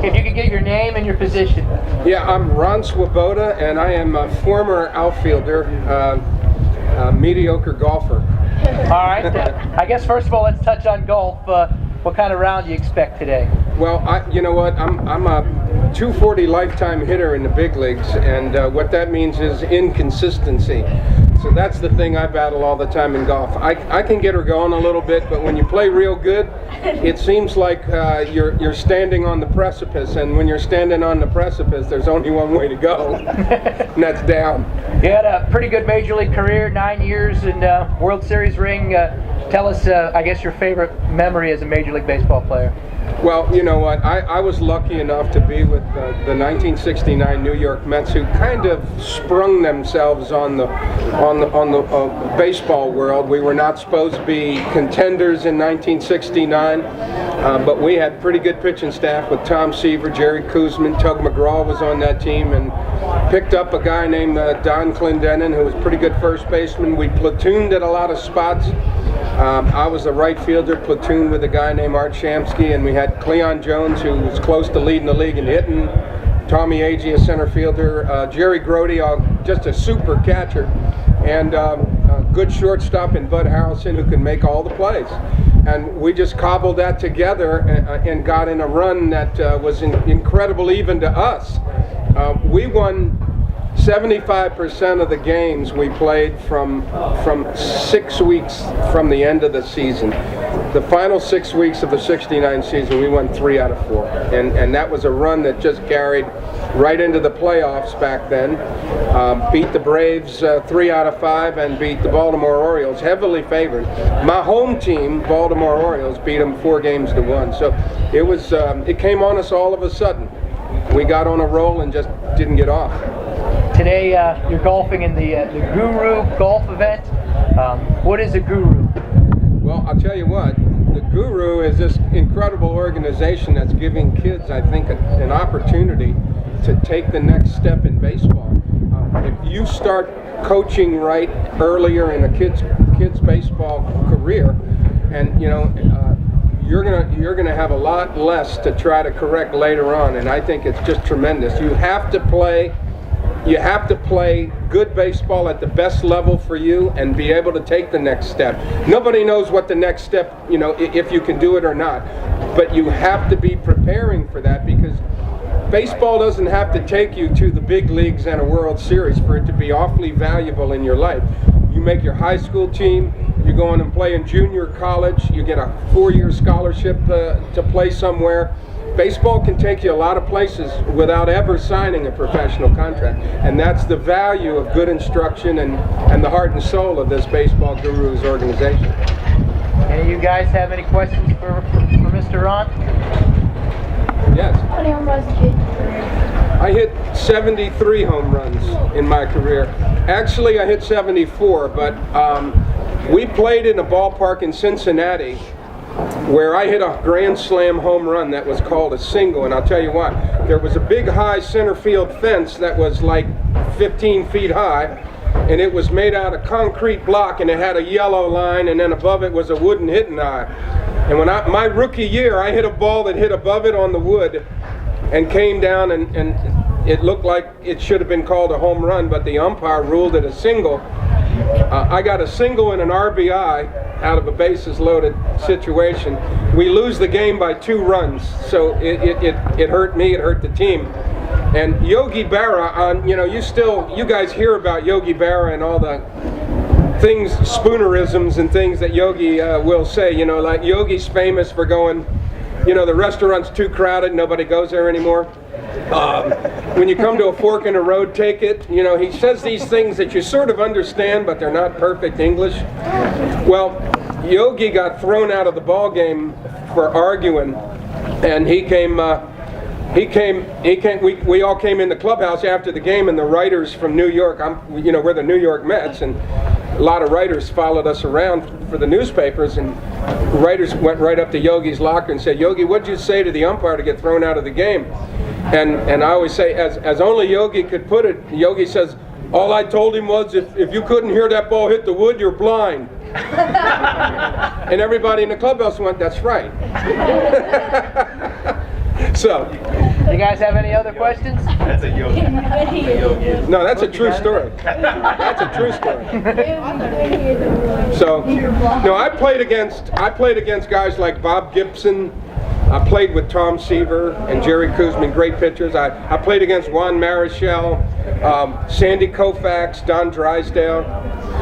If you could give your name and your position. Yeah, I'm Ron Swoboda, and I am a former outfielder, mediocre golfer. All right. I guess first of all, let's touch on golf. What kind of round do you expect today? Well, you know what? I'm a 240 lifetime hitter in the big leagues, and what that means is inconsistency. So that's the thing I battle all the time in golf. I can get her going a little bit, but when you play real good, it seems like you're standing on the precipice, and when you're standing on the precipice, there's only one way to go, and that's down. You had a pretty good major league career, 9 years in World Series ring. Tell us, I guess, your favorite memory as a Major League Baseball player. Well, you know what? I was lucky enough to be with the 1969 New York Mets, who kind of sprung themselves on the baseball world. We were not supposed to be contenders in 1969, but we had pretty good pitching staff with Tom Seaver, Jerry Koosman, Tug McGraw was on that team, and picked up a guy named Don Clendenin, who was a pretty good first baseman. We platooned at a lot of spots. I was a right fielder, platooned with a guy named Art Shamsky, and we had Cleon Jones, who was close to leading the league in hitting, Tommy Agee, a center fielder, Jerry Grody, just a super catcher, and a good shortstop in Bud Harrelson, who can make all the plays. And we just cobbled that together and got in a run that was incredible even to us. We won 75% of the games we played from 6 weeks from the end of the season. The final 6 weeks of the '69 season, we won 3 out of 4, and that was a run that just carried right into the playoffs back then. Beat the Braves 3 out of 5, and beat the Baltimore Orioles, heavily favored. My home team, Baltimore Orioles, beat them 4-1. So it was it came on us all of a sudden. We got on a roll and just didn't get off. Today, you're golfing in the Guru golf event. What is a Guru? Well, I'll tell you what. The Guru is this incredible organization that's giving kids, I think, an opportunity to take the next step in baseball. If you start coaching right earlier in a kid's baseball career, and you know, you're gonna have a lot less to try to correct later on, and I think it's just tremendous. You have to play good baseball at the best level for you and be able to take the next step. Nobody knows what the next step, you know, if you can do it or not, but you have to be preparing for that, because baseball doesn't have to take you to the big leagues and a World Series for it to be awfully valuable in your life. You make your high school team, you go on and play in junior college, you get a 4-year scholarship to play somewhere. Baseball can take you a lot of places without ever signing a professional contract, and that's the value of good instruction and the heart and soul of this Baseball Gurus organization. Any of you guys have any questions for Mr. Ron? Yes. How many home runs did you hit? I hit 73 home runs in my career. Actually, I hit 74, but we played in a ballpark in Cincinnati where I hit a grand slam home run that was called a single, and I'll tell you what, there was a big high center field fence that was like 15 feet high, and it was made out of concrete block, and it had a yellow line, and then above it was a wooden hitting eye. And when my rookie year, I hit a ball that hit above it on the wood and came down, and it looked like it should have been called a home run, but the umpire ruled it a single. I got a single and an RBI out of a bases loaded situation. We lose the game by 2 runs, so it hurt me, it hurt the team. And Yogi Berra, you know, you guys hear about Yogi Berra and all the things, spoonerisms and things that Yogi will say, you know, like Yogi's famous for going, you know, the restaurant's too crowded, nobody goes there anymore. When you come to a fork in the road, take it. You know, he says these things that you sort of understand, but they're not perfect English. Well, Yogi got thrown out of the ball game for arguing, and we all came in the clubhouse after the game, and the writers from New York, we're the New York Mets, and a lot of writers followed us around for the newspapers, and the writers went right up to Yogi's locker and said, "Yogi, what'd you say to the umpire to get thrown out of the game?" And I always say, as only Yogi could put it, Yogi says, "All I told him was, if you couldn't hear that ball hit the wood, you're blind." And everybody in the clubhouse went, "That's right." So, You guys have any other questions? That's a yogi. no, that's a true story. That's a true story. So, no, I played against guys like Bob Gibson. I played with Tom Seaver and Jerry Kuzman, great pitchers. I played against Juan Marichal, Sandy Koufax, Don Drysdale.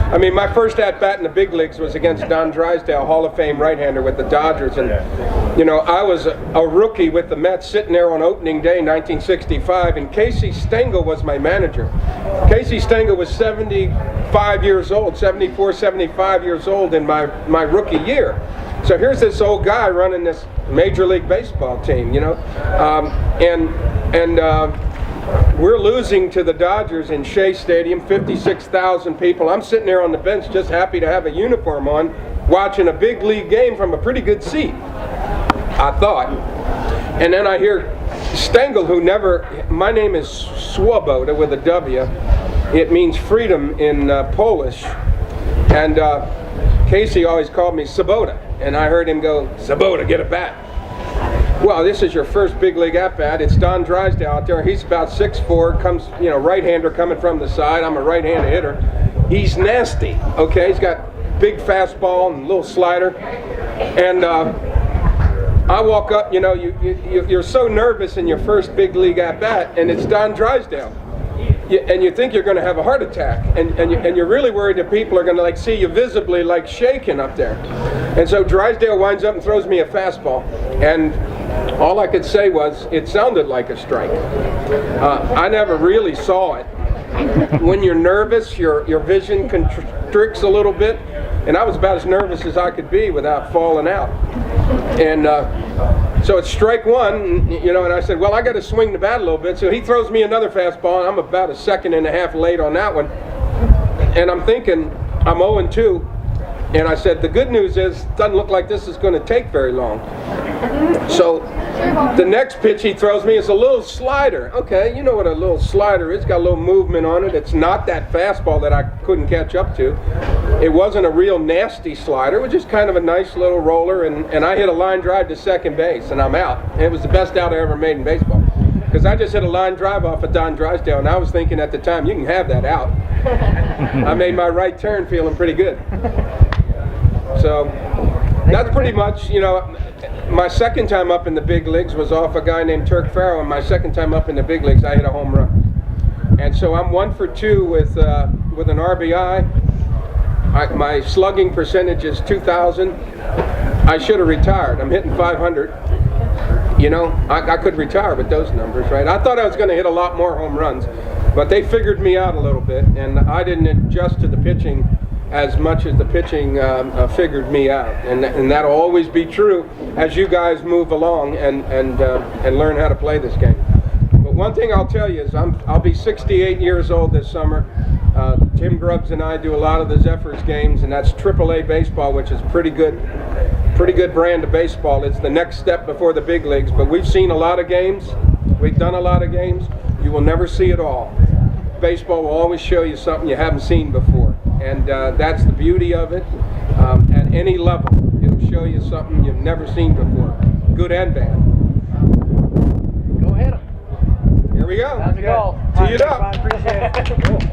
I mean, my first at-bat in the big leagues was against Don Drysdale, Hall of Fame right-hander with the Dodgers. And, you know, I was a rookie with the Mets sitting there on opening day, 1965, and Casey Stengel was my manager. Casey Stengel was 75 years old, 74, 75 years old in my rookie year. So here's this old guy running this Major League Baseball team, you know, we're losing to the Dodgers in Shea Stadium, 56,000 people. I'm sitting there on the bench just happy to have a uniform on, watching a big league game from a pretty good seat, I thought. And then I hear Stengel, who my name is Swoboda with a W. It means freedom in Polish. And Casey always called me Swoboda. And I heard him go, "Swoboda, get a bat." Well, this is your first big league at bat. It's Don Drysdale out there. He's about 6'4", comes, you know, right-hander coming from the side. I'm a right-handed hitter. He's nasty. Okay, he's got big fastball and a little slider. And I walk up. You know, you're so nervous in your first big league at bat, and it's Don Drysdale. And you think you're going to have a heart attack, and you're really worried that people are going to like see you visibly like shaking up there. And so Drysdale winds up and throws me a fastball, and all I could say was it sounded like a strike. I never really saw it. When you're nervous, your vision constricts a little bit, and I was about as nervous as I could be without falling out. And so it's strike one, you know, and I said, well, I got to swing the bat a little bit. So he throws me another fastball, and I'm about a second and a half late on that one. And I'm thinking, I'm 0-2. And I said, the good news is, it doesn't look like this is going to take very long. So the next pitch he throws me is a little slider. Okay, you know what a little slider is. It's got a little movement on it. It's not that fastball that I couldn't catch up to. It wasn't a real nasty slider. It was just kind of a nice little roller. And I hit a line drive to second base, and I'm out. And it was the best out I ever made in baseball. Because I just hit a line drive off of Don Drysdale, and I was thinking at the time, you can have that out. I made my right turn feeling pretty good. So that's pretty much, you know, my second time up in the big leagues was off a guy named Turk Farrow, and my second time up in the big leagues, I hit a home run. And so I'm 1 for 2 with an RBI. My slugging percentage is 2,000. I should have retired. I'm hitting 500. You know, I could retire with those numbers, right? I thought I was going to hit a lot more home runs, but they figured me out a little bit, and I didn't adjust to the pitching as much as the pitching figured me out, and that'll always be true as you guys move along and learn how to play this game. But one thing I'll tell you is I'll be 68 years old this summer. Tim Grubbs and I do a lot of the Zephyrs games, and that's AAA baseball, which is pretty good brand of baseball. It's the next step before the big leagues. But we've seen a lot of games. We've done a lot of games. You will never see it all. Baseball will always show you something you haven't seen before. And that's the beauty of it. At any level, it'll show you something you've never seen before, good and bad. Go hit 'em. Here we go. How's it go? Tee it up. Appreciate it.